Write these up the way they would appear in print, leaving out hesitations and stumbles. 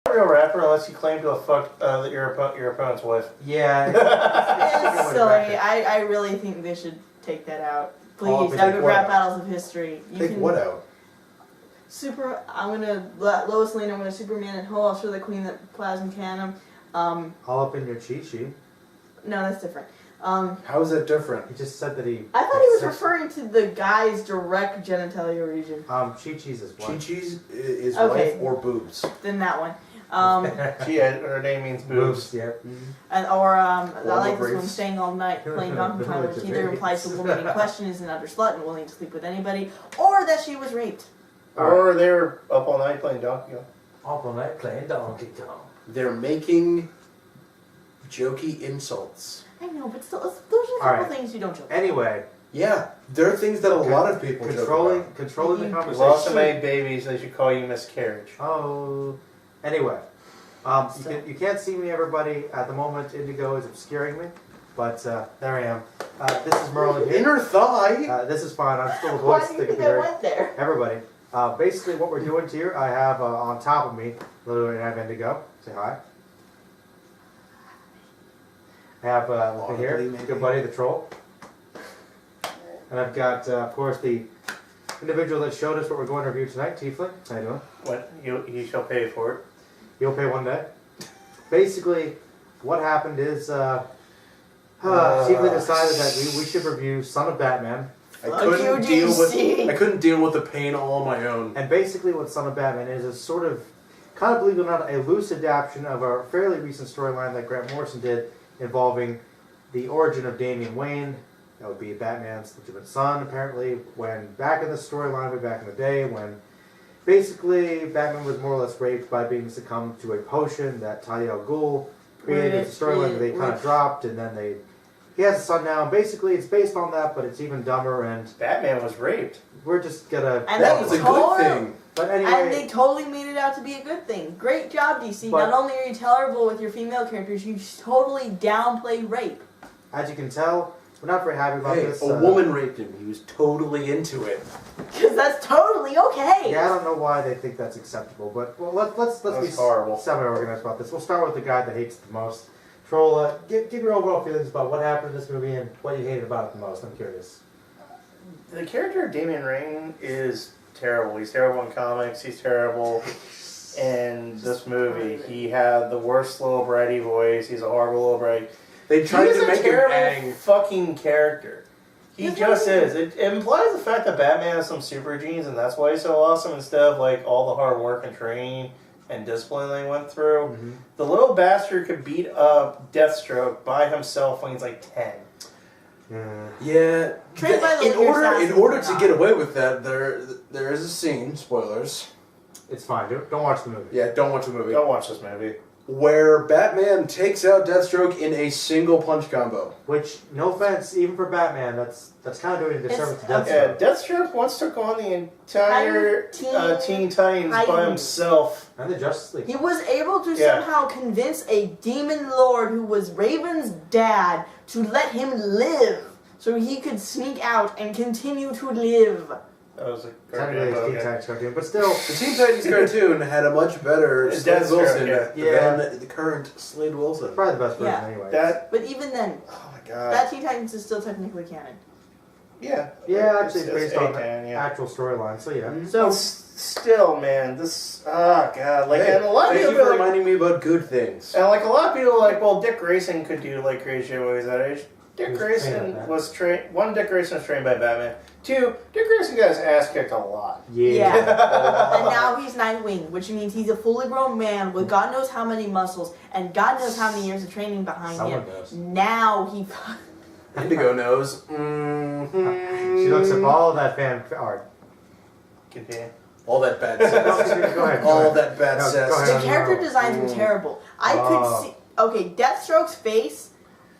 A real rapper unless you claim to have fucked your opponent's wife. Yeah. It's silly. I really think they should take that out. Please, out of rap battles of history. Take what out? I'm gonna Lois Lane. I'm gonna Superman and Ho. I'll show the Queen that Plasm Cannon. All up in your chi-chi. No, that's different. How is that different? He just said that he... I thought he was referring to the guy's direct genitalia region. Chi-chi's is what? Chi-chi's is Okay. wife or boobs. Then that one. Her name means boobs. Yeah. And, or I like this briefs. one, staying all night playing donkey time, which either implies the woman in question is an utter slut and willing to sleep with anybody, or that she was raped. Or they were up all night playing Donkey Kong. Up all night playing Donkey Kong. They're making jokey insults. I know, but still, those are a couple things you don't joke about. Anyway. Yeah, there are things that a lot of people controlling joke about. the You've conversation. also made babies, they should call you miscarriage. Oh. Anyway. You can't see me, everybody. At the moment, Indigo is obscuring me. But there I am. This is Merlin here. Inner thigh? This is fine. I'm still a Why voice do you that can think be I heard. went there? Everybody. Basically, what we're doing here, I have on top of me, literally, I have Indigo. Say hi. I have look here, good buddy, the troll. And I've got, of course, the individual that showed us what we're going to review tonight, Tiefling. How you doing? What? You shall pay for it. You'll pay one day. Basically, what happened is Tiefling decided that we should review Son of Batman. I couldn't deal with the pain all on my own. And basically what Son of Batman is sort of, kind of believe it or not, a loose adaptation of a fairly recent storyline that Grant Morrison did involving the origin of Damian Wayne. That would be Batman's legitimate son, apparently, when back in the storyline, way back in the day, when basically Batman was more or less raped by being succumbed to a potion that Talia al Ghul created. It's a storyline that they kind of dropped, and then he has a son now, and basically it's based on that, but it's even dumber, and Batman was raped. we're just gonna... And that was a good thing. But anyway... And they totally made it out to be a good thing. Great job, DC. Not only are you tolerable with your female characters, you totally downplay rape. As you can tell, we're not very happy about this. A woman raped him. He was totally into it. Because that's totally okay. Yeah, I don't know why they think that's acceptable, but well, let's be semi-organized about this. We'll start with the guy that hates it the most. Troll, give your overall feelings about what happened in this movie and what you hated about it the most. I'm curious. The character of Damian Wayne is terrible. He's terrible in comics. He's terrible in this movie. He had the worst little bratty voice. He's a horrible little bratty. They tried to make him terrible fucking character. He just is. It implies the fact that Batman has some super genes, and that's why he's so awesome. Instead of like all the hard work and training and discipline they went through, the little bastard could beat up Deathstroke by himself when he's like 10. Yeah. In order to get away with that, there is a scene. Spoilers. It's fine. Don't watch the movie. Yeah, don't watch the movie. Don't watch this movie. Where Batman takes out Deathstroke in a single punch combo. Which, no offense, even for Batman, that's kind of doing a disservice to Deathstroke. Yeah, Deathstroke once took on the entire Teen Titans by himself. And the Justice League. He was able to somehow convince a demon lord who was Raven's dad to let him live so he could sneak out and continue to live. That was a Technically it's Teen Titans cartoon, but still... The Teen Titans cartoon had a much better Slade Wilson than the current Slade Wilson. Probably the best version anyway. But even then, oh my god, that Teen Titans is still technically canon. Yeah. Yeah, actually it's based on actual storyline, so yeah. So still, man, this... Oh god, like, and a lot of Thank people you for like, reminding me about good things. And like a lot of people are like, well, Dick Grayson could do like crazy shit when he was that age. Dick Grayson was trained... One, Dick Grayson was trained by Batman. Two, Dick Grayson got his ass kicked a lot. Yeah. And now he's Nightwing, which means he's a fully grown man with God knows how many muscles and God knows how many years of training behind him. Does. Now he... Indigo knows. She looks up all that fan art. Continue. All that bad sense. Go ahead. All that bad sense. The character designs were terrible. I could see... Okay, Deathstroke's face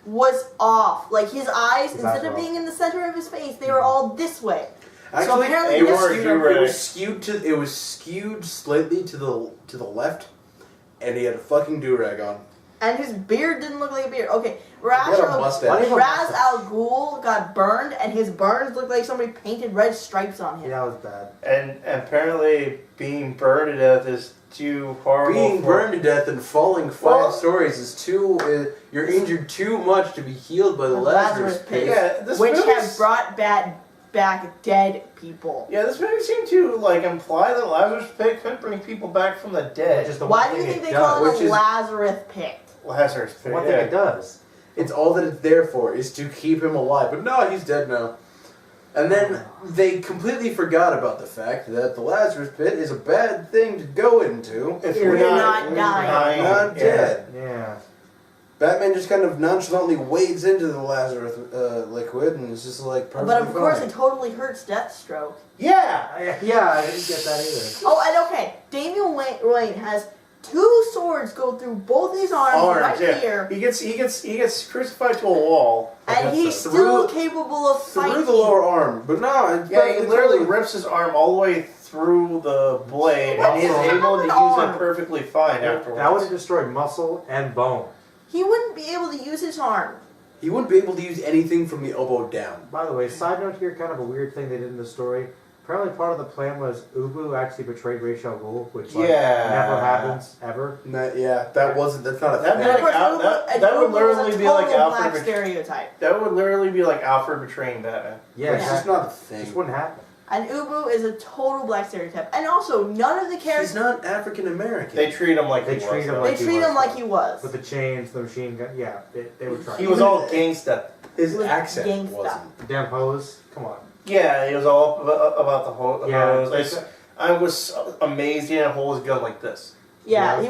was off. Like, his eyes, instead of being in the center of his face, they were all this way. Actually, so apparently it was skewed slightly to the left, and he had a fucking do-rag on. And his beard didn't look like a beard. Okay, He had a mustache. Ra's al Ghul got burned, and his burns looked like somebody painted red stripes on him. Yeah, that was bad. And apparently being burned to death is too horrible. Being burned to death and falling 5 stories is too... you're injured too much to be healed by the Lazarus pit. Yeah, which has brought back dead people. Yeah, this movie seemed to imply that Lazarus pit couldn't bring people back from the dead. Why do you think they call it a Lazarus pit? Lazarus pit. One thing it does. It's all that it's there for, is to keep him alive. But no, he's dead now. And then they completely forgot about the fact that the Lazarus pit is a bad thing to go into if you're not dying. Not dead. Yeah. Batman just kind of nonchalantly wades into the Lazarus liquid and is just like perfectly But of course fine. it totally hurts Deathstroke. Yeah! Yeah, I didn't get that either. Oh, and okay, Damian Wayne has 2 swords go through both his arms here. He gets crucified to a wall. And he's still capable of fighting. Through the lower arm. But no, it's he literally rips his arm all the way through the blade, and he's able to use it perfectly fine afterwards. That would have destroyed muscle and bone. He wouldn't be able to use his arm. He wouldn't be able to use anything from the elbow down. By the way, side note here, kind of a weird thing they did in the story. Apparently part of the plan was Ubu actually betrayed Ra's al Ghul, which never happens, ever. That's not a thing. That would literally be like Alfred stereotype. That would literally be like Alfred betraying Batman. Yeah, it's just not a thing. It just wouldn't happen. And Ubu is a total black stereotype. And also, none of the characters... He's not African American. They treat him like he was. With the chains, the machine gun. Yeah, they were trying. He was all gangsta. His accent wasn't. The damn hose. Come on. Yeah, he was all about the hose. I was amazed he didn't hold his gun like this. Yeah, he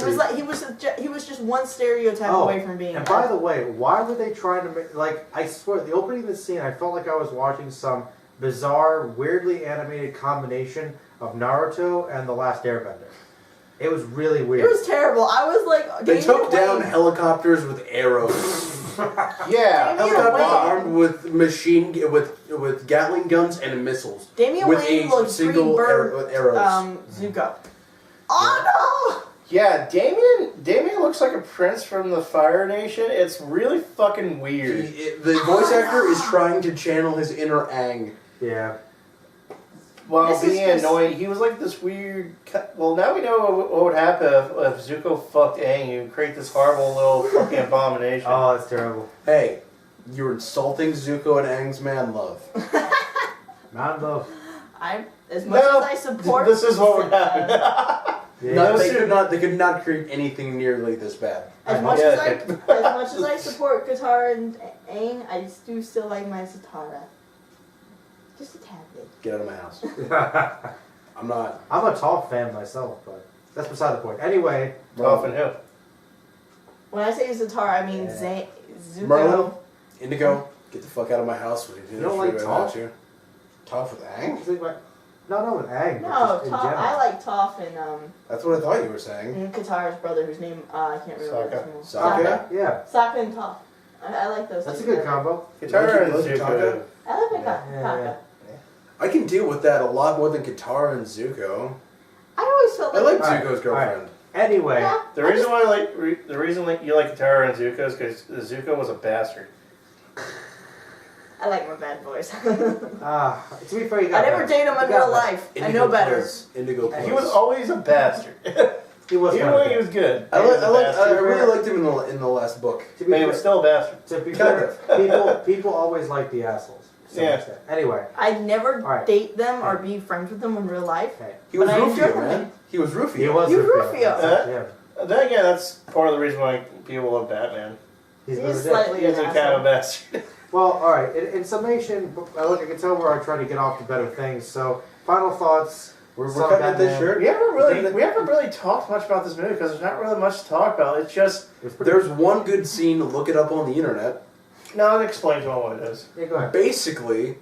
was just one stereotype away from being. And by the way, why were they trying to make I swear the opening of the scene, I felt like I was watching some bizarre, weirdly animated combination of Naruto and The Last Airbender. It was really weird. It was terrible. I was like, they took down helicopters with arrows. Yeah, helicopters armed with Gatling guns and missiles. Damian Wayne looks single arrows. Zuko. Oh no! Yeah, Damian looks like a prince from the Fire Nation. It's really fucking weird. The voice actor is trying to channel his inner Aang. Yeah. While being annoying, he was like this weird... Well, now we know what would happen if Zuko fucked Aang. You create this horrible little fucking abomination. Oh, that's terrible. Hey, you're insulting Zuko and Aang's man love. Man love. As much as I support... This is what would happen. Yeah. They could not create anything nearly this bad. As much as I support Katara and Aang, I do still like my Zatara. Just a tad bit. Get out of my house. I'm not. I'm a Toph fan myself, but that's beside the point. Anyway. Toph and who? When I say Zatara, I mean Zuko. Merlin, Indigo, get the fuck out of my house. You don't like Toph? Toph with Aang? No, with Aang. No, I like Toph and That's what I thought you were saying. And Katara's brother, whose name I can't remember. Sokka. Yeah. Sokka and Toph. I like those. That's a good combo. Katara and Zuko. I like Katara. I can deal with that a lot more than Katara and Zuko. I always felt like... I like Zuko's girlfriend. Right. Anyway. Yeah, the reason you like Katara and Zuko is because Zuko was a bastard. I like my bad boys. To be fair, you got I never dated him in real life. I know better. Indigo Plus. He was always a bastard. He was. Even when he was good. I really liked him in the last book. But he was still a bastard. To be fair, people always like the assholes. Yeah. Anyway. I'd never date them or be friends with them in real life. He was Rufio, man. He was Rufio. He was Rufio. Then again, that's part of the reason why people love Batman. He's slightly He's a kind of bastard. Well, alright, in summation, I can tell we're trying to get off to better things, so final thoughts. We're cutting at this shirt. We haven't really talked much about this movie because there's not really much to talk about. It's just... There's one good scene, look it up on the internet. No, I'll explain to him what it is. Yeah, go ahead. Basically,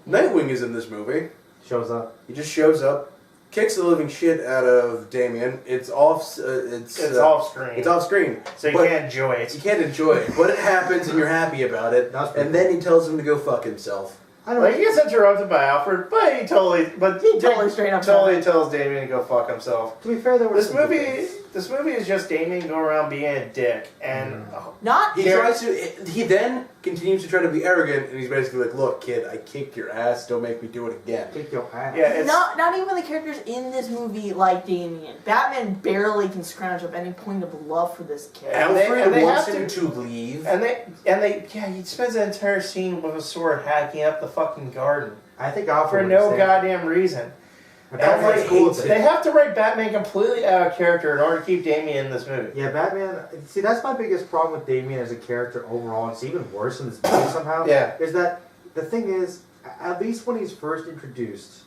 Nightwing is in this movie. Shows up. He just shows up, kicks the living shit out of Damian. It's off. It's off screen. It's off screen. So you can't enjoy it. You can't enjoy it, but it happens, and you're happy about it. And then he tells him to go fuck himself. Like he gets interrupted by Alfred, but he totally straight up tells Damian to go fuck himself. To be fair, there was this movie. This movie is just Damian going around being a dick, and Not He tries to. He then continues to try to be arrogant, and he's basically like, "Look, kid, I kicked your ass. Don't make me do it again." Kick your ass. yeah, it's not even the characters in this movie like Damian. Batman barely can scrounge up any point of love for this kid. And they Alfred wants have him to- to leave. and they he spends the entire scene with a sword hacking up the fucking garden I think Alfred for would no say- goddamn reason. And And Batman's like, cool with they it. have to write Batman completely out of character in order to keep Damian in this movie. Yeah, Batman. See, that's my biggest problem with Damian as a character overall. It's even worse in this movie somehow. Yeah. Is that the thing is, at least when he's first introduced,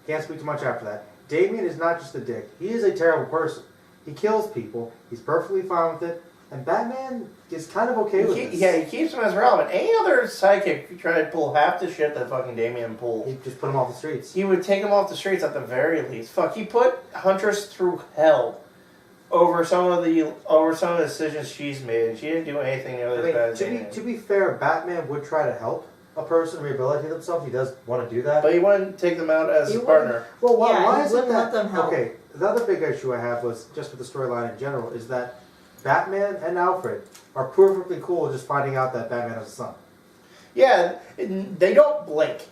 can't speak too much after that. Damian is not just a dick. He is a terrible person. He kills people. He's perfectly fine with it. And Batman is kind of okay with it. Yeah, he keeps him as relevant. Any other sidekick tried to pull half the shit that fucking Damian pulled. He just put him off the streets. He would take him off the streets at the very least. Fuck, he put Huntress through hell over some of the decisions she's made, and she didn't do anything I nearly as mean, bad as to Damian. be fair, Batman would try to help a person rehabilitate themselves. He does want to do that. But he wouldn't take them out as He a partner. Well, why, Yeah, why he is it wouldn't that? let them help. Okay, the other big issue I have was just with the storyline in general is that Batman and Alfred are perfectly cool just finding out that Batman has a son. Yeah, they don't blink.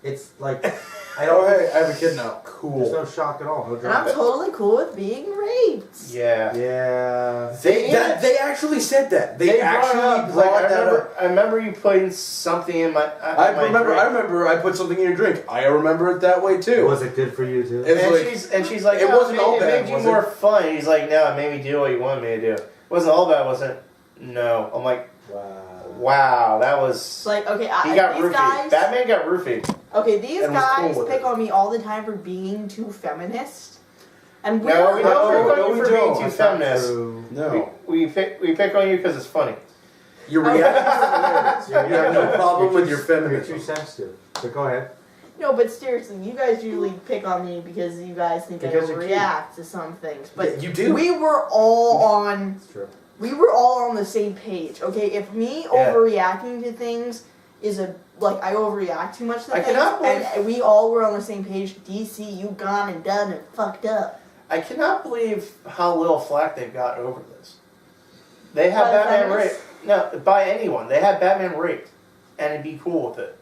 It's like I Oh, don't. hey, I have a kid now. There's Cool. no shock at all. No And I'm drama. totally cool with being raped. Yeah. Yeah. They actually said that. They actually brought like, that up. I remember you putting something in my. I remember. I put something in your drink. I remember it that way too. Was it good for you too? It- And she's like, it oh, wasn't all it bad, made you was more it? fun. He's like, no, it made me do what you wanted me to do. It wasn't all bad, was it? No. I'm like, wow, that was. It's like, okay, He got these roofied. guys. Batman got roofied. Okay, these And was cool guys with pick it. on me all the time for being too feminist. And we're No, we don't pick on no, you we for being don't. too That's not feminist. true. No. We pick on you because it's funny. Your reaction. You have no problem with your You're feminism. too sensitive. But go ahead. No, but seriously, you guys usually pick on me because you guys think Because I you're overreact to some things. But You do. we were all on It's true. the same page. Okay, if me Yeah. overreacting to things is I overreact too much to I things, cannot believe- and we all were on the same page. DC, you gone and done and fucked up. I cannot believe how little flack they've got over this. They have By the Batman feminists? raped. No, by anyone. They had Batman raped. And it'd be cool with it.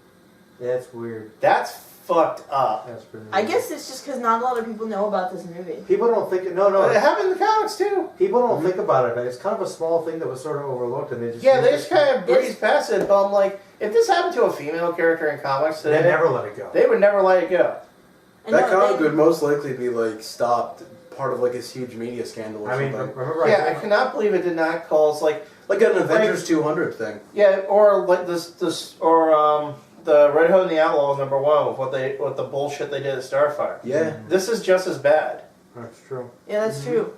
Yeah, it's weird. That's fucked up. That's pretty I weird. guess it's just because not a lot of people know about this movie. People don't think. No, It no. happened in the comics too. People don't think about it, but it's kind of a small thing that was sort of overlooked, and they just Yeah, used they it- just kind of breeze past it, but I'm like, if this happened to a female character in comics They today, never let it go. they would never let it go. And That no, comic they- would most likely be like stopped, part of like this huge media scandal or I mean, something. remember? Yeah, I cannot believe it did not cause like Like an Avengers 200 thing. yeah, or like this or the Red Hood and the Outlaws #1 with the bullshit they did at Starfire. Yeah. This is just as bad. That's true. Yeah, that's true.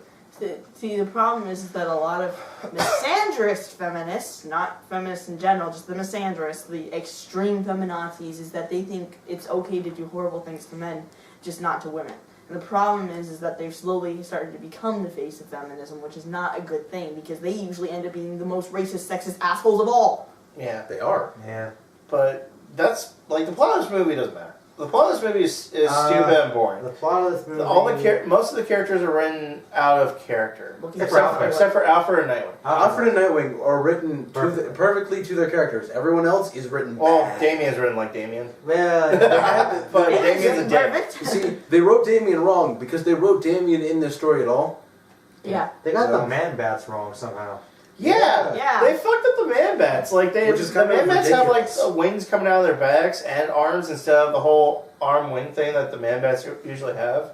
See, the problem is that a lot of misandrist feminists, not feminists in general, just the misandrists, the extreme feminazis, is that they think it's okay to do horrible things to men, just not to women. And the problem is that they've slowly started to become the face of feminism, which is not a good thing, because they usually end up being the most racist, sexist assholes of all. Yeah, They are. Yeah. but that's like the plot of this movie doesn't matter. The plot of this movie is stupid and boring. The plot of this movie. Most of the characters are written out of character, Looking except for Alfred and Nightwing. Alfred and Nightwing are written Perfect. perfectly to their characters. Everyone else is written Well, bad. Damian's written like Damian, Well, but It Damian's a isn't dick. perfect. You see, they wrote Damian wrong because they wrote Damian in this story at all. Yeah. they got So- the man bats wrong somehow. Yeah, Yeah. they fucked up the man bats. Like Which is the kind of man bats have like ridiculous. wings coming out of their backs and arms instead of the whole arm wing thing that the man bats usually have.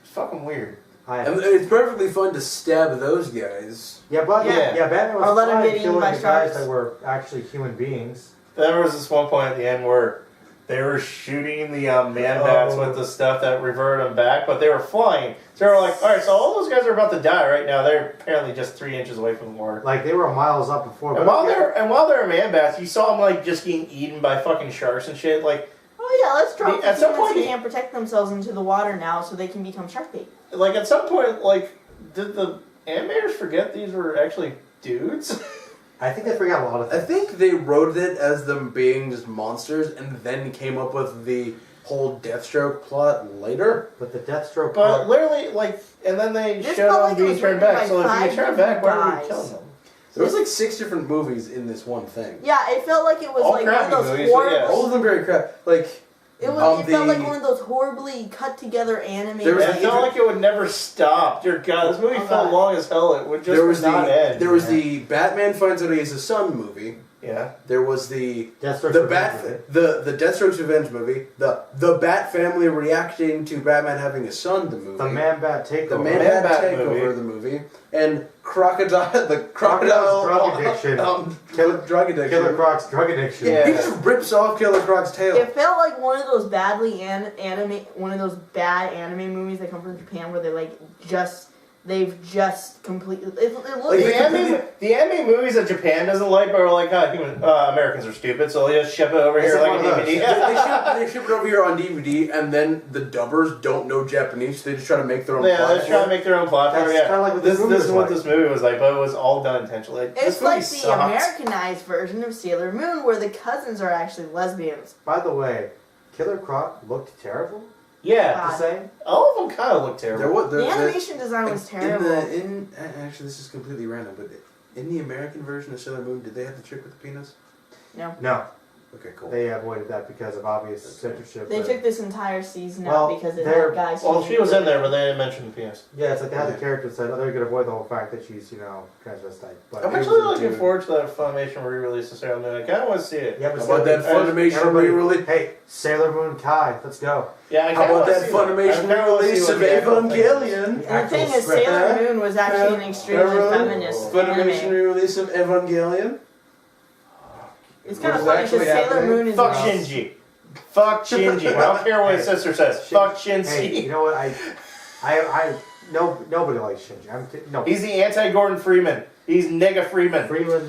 It's fucking weird. And it's perfectly fun to stab those guys. Yeah, but Yeah. yeah, Batman Or was let him fine get eaten killing by the guys sharks. that were actually human beings. There was this one point at the end where they were shooting the man bats with the stuff that reverted them back, but they were flying. So they were like, all right, so all those guys are about to die right now. They're apparently just 3 inches away from the water. Like they were miles up before. And but while they're man bats, you saw them like just getting eaten by fucking sharks and shit. Like Oh yeah, let's drop At the some humans point who he- can't protect themselves into the water now so they can become shark bait. at some point, like did the animators forget these were actually dudes? I think they forgot a lot of I things. think they wrote it as them being just monsters and then came up with the whole Deathstroke plot later. But the Deathstroke But part, literally, like, and then they This showed felt him like it being was turned written back. by So if five you turn back, why are we guys. killing them? There was like 6 different movies in this one thing. Yeah, it felt like it was All like one of crappy those movies, but yeah. horrible. All of them very crap. Like, It was. Um, It felt like the- one of those horribly cut together anime. There was It felt like it would never stop. Dear God, this movie Oh, felt God. long as hell. It would just there was not end. There was the Batman finds out he has a son movie. Yeah. There was the Deathstroke's the revenge Bat movie. the Deathstroke's Revenge movie. The Bat family reacting to Batman having a son. The movie. The Man-Bat takeover. The Man Man-Bat Bat takeover. movie. The movie. And crocodile Crocodile's drug addiction. drug addiction. Killer Croc's drug addiction. Yeah. He just rips off Killer Croc's tail. It felt like one of those one of those bad anime movies that come from Japan where they've just completely. It Like looks. the anime movies that Japan doesn't like, but are like, Americans are stupid, so they'll just ship it over here It's like one a of those. DVD. They ship it over here on DVD, and then the dubbers don't know Japanese, so they just try to make their own Yeah, they're platform. trying to make their own platform. That's Yeah, kinda like what this this movie is was what like. this movie was like, but it was all done intentionally. It's This movie like the sucked. Americanized version of Sailor Moon where the cousins are actually lesbians. By the way, Killer Croc looked terrible. Yeah, God. The same. all of them kind of look There terrible. was, The animation design was terrible. Actually, this is completely random, but in the American version of Sailor Moon, did they have the chick with the penis? No, Okay, cool. they avoided that because of obvious censorship. They but- took this entire season Well, out because it they're- had guys. Well, who- she was in there, but they didn't mention the penis. Yeah, it's like they had Yeah. the character said, oh, they're going to avoid the whole fact that she's, transvestite. But I'm it actually was- looking forward to that Funimation re-release of Sailor Moon. I kind of want to see it. Yeah, but How about that still, Funimation everybody- re-release? Hey, Sailor Moon Kai, let's go. Yeah, I How kinda about wanna that see Funimation I kinda wanna see release what of the actual thing is. Evangelion? And the Actual thing is, script. Sailor Moon was actually an extremely feminist Funimation anime. release of Evangelion? It's kind What of is funny because actually Sailor happening? Moon is. Fuck Shinji. Fuck Shinji. I don't care what his sister says. Fuck Hey, Shinji. you know what? Nobody likes Shinji. No. He's the anti-Gordon Freeman. He's nigga Freeman. Freeman.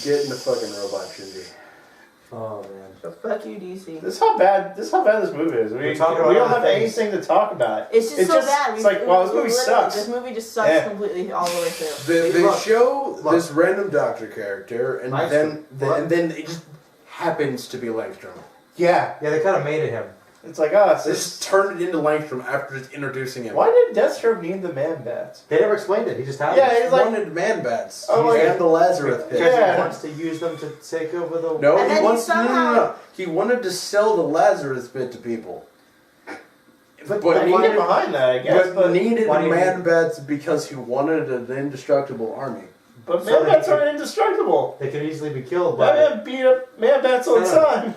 Get in the fucking robot, Shinji. Oh, man. Fuck you, DC. This is how bad this movie is. We We're talking about don't other have things. anything to talk about. It's just so bad. It's like, wow, this movie literally- sucks. This movie just sucks Yeah. completely all the way through. They Look, show look. this random doctor character, and Nice. then What? it just happens to be Langstrom. Yeah. Yeah, they kind of made it him. It's like, oh, They just turned it into Langstrom after just introducing him. why did Deathstroke need the man-bats? They never explained it. He just had Yeah, it. He he's like, wanted man bats. Oh, He's like- at the Lazarus pit. Because Yeah. he wants to use them to take over the... No, And he then wants he somehow- no. He wanted to sell the Lazarus pit to people. But I why need did- behind that, I guess. But But needed why do you man need- bats because he wanted an indestructible army. But So man-bats they- aren't indestructible. They could easily be killed by... Batman beat up man-bats all the Yeah. time.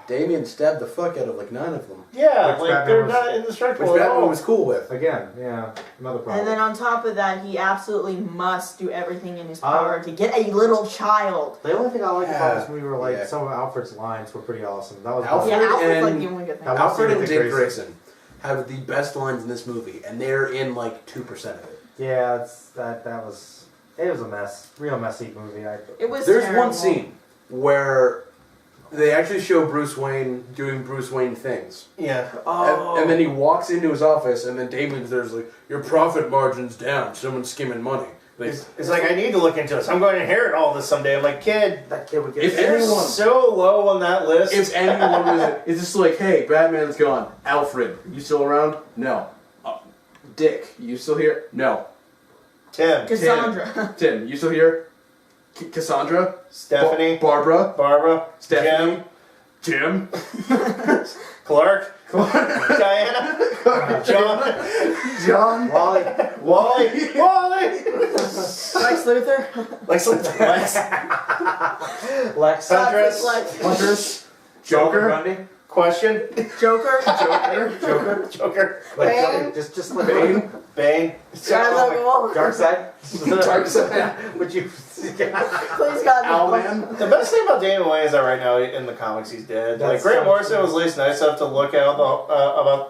Damian stabbed the fuck out of like 9 of them. Yeah, Which like Batman they're was- not Which indestructible at Batman all. was cool with. Again, yeah, another problem. And then on top of that, he absolutely must do everything in his power to get a little child. The only thing I liked about this movie were like Yeah. some of Alfred's lines were pretty awesome. That was Alfred- Yeah, Alfred's like and- the only good thing. That was- Alfred and Dick Dick Grayson. Grayson have the best lines in this movie, and they're in like 2% of it. Yeah, that was it was a mess, real messy movie. It was There's terrible. one scene where they actually show Bruce Wayne doing Bruce Wayne things. Yeah. And then he walks into his office, and then Damian's there's like, your profit margin's down, someone's skimming money. Like, It's like, I need to look into this. I'm going to inherit all this someday. I'm like, kid, That kid would get. If you're anyone- so low on that list. if anyone was, it's just like, hey, Batman's gone. Alfred, you still around? No. Dick, you still here? No. Tim, Cassandra. Tim, you still here? Cassandra? Stephanie, Barbara? Barbara, Stephanie? Jim? Clark, Diana, John, John? Wally. Wally, Lex Luthor. Lex, Lex. Huntress, Lex. Huntress? Joker? Bundy. question, Joker. Joker, Like, Bane. just like Bane? Bane. Dark Side. Dark Side. Would you? Please God. no. Owlman? The best thing about Damian Wayne is that right now in the comics he's dead. Like That's Grant so Morrison true. was at least nice enough to look out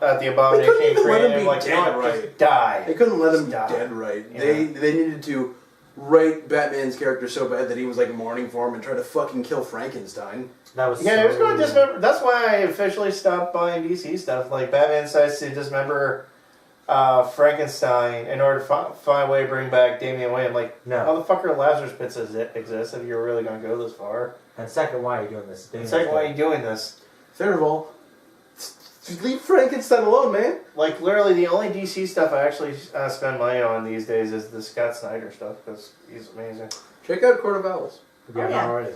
at the They abomination couldn't he even let him created. be Like, you know dead what, right. just die. They couldn't let him Stop. dead right. Yeah. They needed to write Batman's character so bad that he was like mourning for him and try to fucking kill Frankenstein. That was. Yeah, so he was going to dismember. That's why I officially stopped buying DC stuff. Like Batman decides to dismember Frankenstein in order to find a way to bring back Damian Wayne. I'm like, No. how the fuck are Lazarus pits exist if you're really going to go this far? And second, why are you doing this? And second, why are you doing this? Third of all, just leave Frankenstein alone, man. Like, literally, the only DC stuff I actually spend money on these days is the Scott Snyder stuff, because he's amazing. Check out Court of Owls. Yeah, yeah. already.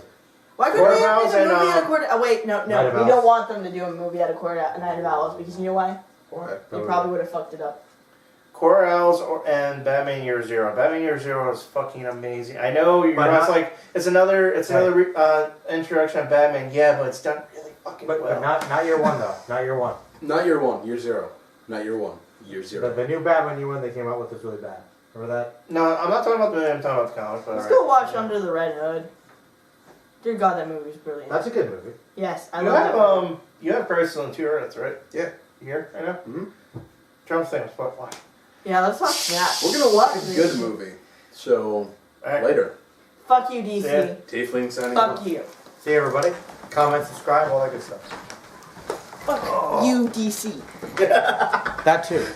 Why couldn't they have Owls made a and, movie out of Court? Oh wait, Night no, of we Owls. don't want them to do a movie out of Night of Owls because you know why? Why? They probably would have fucked it up. Core Owls and Batman Year Zero. Batman Year Zero is fucking amazing. I know you're But just not- like it's another introduction of Batman. Yeah, but it's done really fucking But well. not year one though. Not year one. Not year one, year zero. Not year one, year The, zero. the new Batman year one they came out with was really bad. Remember that? No, I'm not talking about the movie. I'm talking about the comic. But Let's alright. go watch Under the Red Hood. Dear God, that movie's brilliant. That's a good movie. Yes, I You love have that movie. you have Crisis on Two Earths, right? Yeah. Here, I know. Mm-hmm. Drum things, but why? Yeah, let's watch that. We're gonna watch a good movie. So Alright. later. Fuck you, DC. Yeah. Tiefling signing Fuck off. you. See you, everybody. Comment, subscribe, all that good stuff. Fuck you, DC. That too.